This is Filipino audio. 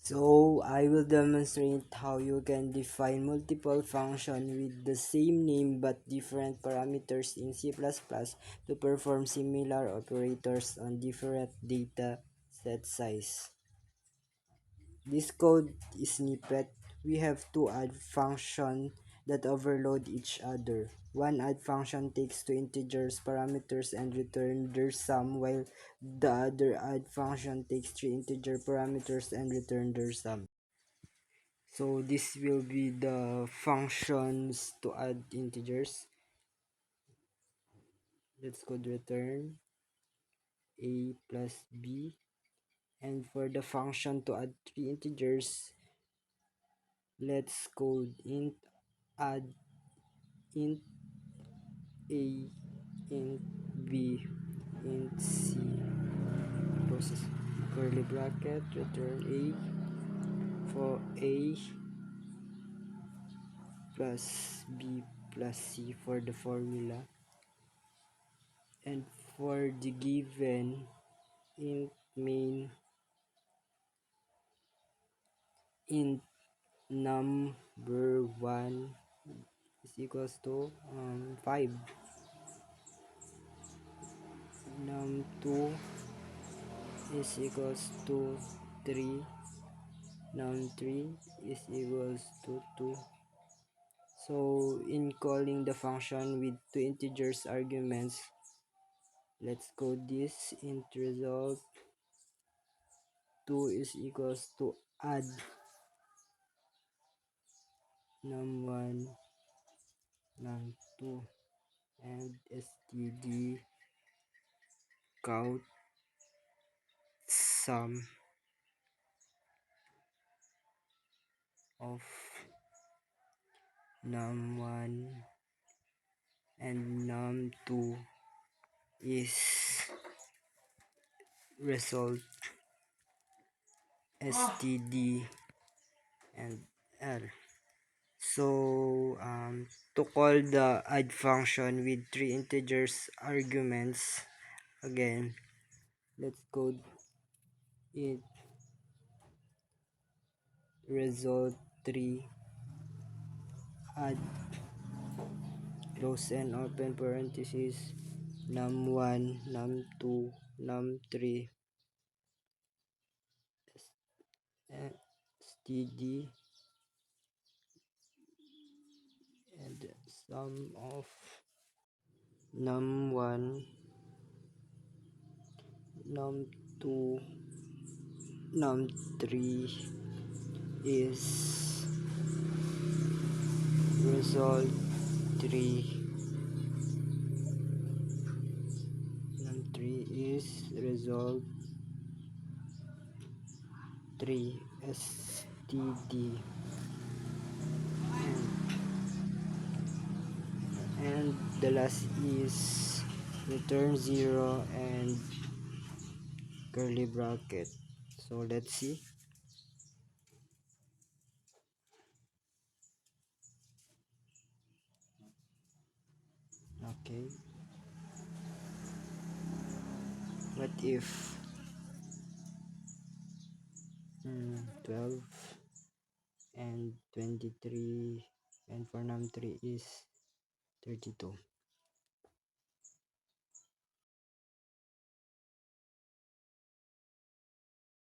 So I will demonstrate how you can define multiple functions with the same name but different parameters in C++ to perform similar operators on different data set size. This code is snippet. We have two add functions that overload each other. One add function takes two integers parameters and return their sum, while the other add function takes three integer parameters and return their sum. So this will be the functions to add integers. Let's go to return a plus b, and for the function to add three integers, let's code int add int a, int b, int c, process curly bracket, return a for a plus b plus c for the formula, and for the given int main int number 1 is equals to 5, num2 is equals to 3, num3 is equals to 2. So in calling the function with two integers arguments, let's code this. Int result 2 is equals to add num1 num2 and std count sum of num1 and num2 is result std and l. So to call the add function with three integers arguments, again, let's code it result 3 add close and open parenthesis num1 num2 num3 std and sum of num1 num2 num3 is result 3, num3 is result 3 std, and the last is return 0 and curly bracket. So let's see. Okay, what if 12 and 23 and for num3 is 32.